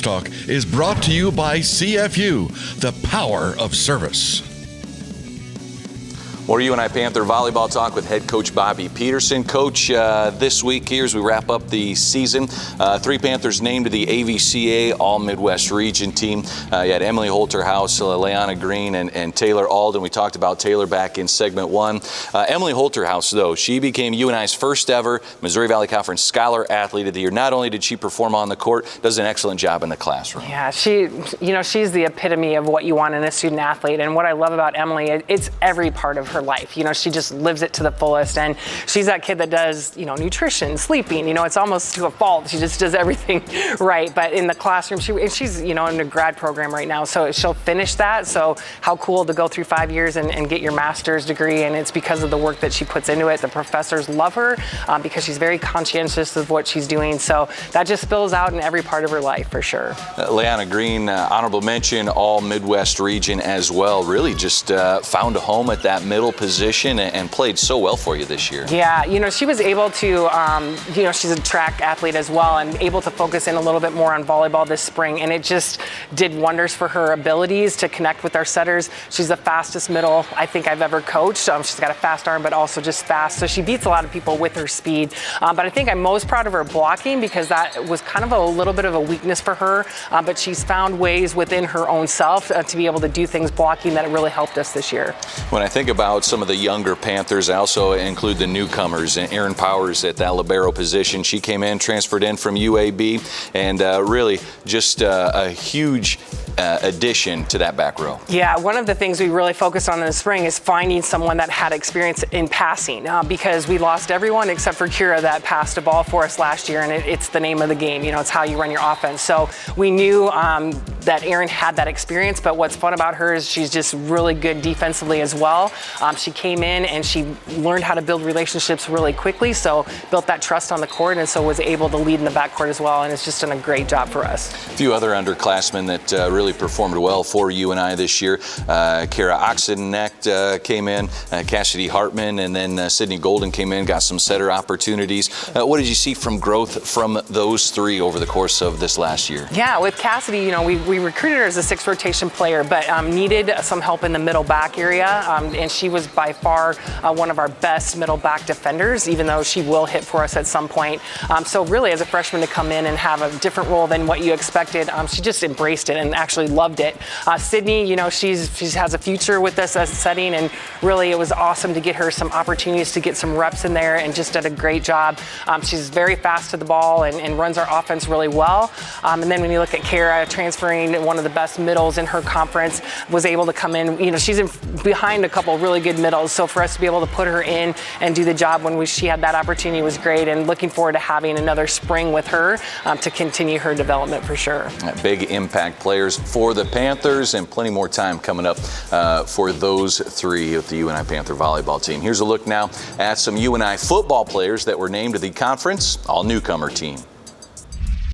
Talk is brought to you by CFU, the power of service. More UNI Panther volleyball talk with head coach Bobbi Petersen. Coach, this week here as we wrap up the season, 3 Panthers named to the AVCA All-Midwest Region team. You had Emily Holterhouse, Leanna Green, and Taylor Alden. We talked about Taylor back in segment 1. Emily Holterhouse, though, she became UNI's first ever Missouri Valley Conference Scholar Athlete of the Year. Not only did she perform on the court, does an excellent job in the classroom. Yeah, she's the epitome of what you want in a student athlete. And what I love about Emily, it's every part of her life. She just lives it to the fullest, and she's that kid that does, nutrition, sleeping, it's almost to a fault. She just does everything right. But in the classroom, she's, in a grad program right now, so she'll finish that. So how cool to go through 5 years and get your master's degree, and it's because of the work that she puts into it. The professors love her because she's very conscientious of what she's doing. So that just spills out in every part of her life for sure. Leanna Green, honorable mention, all Midwest region as well. Really just found a home at that middle position and played so well for you this year. Yeah, she was able to, she's a track athlete as well, and able to focus in a little bit more on volleyball this spring, and it just did wonders for her abilities to connect with our setters. She's the fastest middle I think I've ever coached. She's got a fast arm, but also just fast, so she beats a lot of people with her speed. But I think I'm most proud of her blocking, because that was kind of a little bit of a weakness for her, but she's found ways within her own self to be able to do things blocking that really helped us this year. When I think about some of the younger Panthers, I also include the newcomers, and Erin Powers at that libero position. She came in, transferred in from UAB, and really just a huge addition to that back row. Yeah, one of the things we really focused on in the spring is finding someone that had experience in passing, because we lost everyone except for Kira that passed a ball for us last year, and it's the name of the game. It's how you run your offense. So we knew that Erin had that experience, but what's fun about her is she's just really good defensively as well. She came in and she learned how to build relationships really quickly, so built that trust on the court, and so was able to lead in the backcourt as well, and it's just done a great job for us. A few other underclassmen that really performed well for UNI this year. Kara Oxenknecht came in, Cassidy Hartman, and then Sydney Golden came in, got some setter opportunities. What did you see from growth from those 3 over the course of this last year? Yeah, with Cassidy, we recruited her as a 6th rotation player, but needed some help in the middle back area, and she was by far one of our best middle back defenders, even though she will hit for us at some point. So really, as a freshman, to come in and have a different role than what you expected, she just embraced it and actually loved it. Sydney, she has a future with this setting, and really it was awesome to get her some opportunities to get some reps in there, and just did a great job. She's very fast to the ball and runs our offense really well. And then when you look at Kara, transferring one of the best middles in her conference, was able to come in. She's behind a couple really good middles, so for us to be able to put her in and do the job when she had that opportunity was great, and looking forward to having another spring with her to continue her development for sure. Big impact players for the Panthers, and plenty more time coming up for those 3 of the UNI Panther volleyball team. Here's a look now at some UNI football players that were named to the conference all-newcomer team.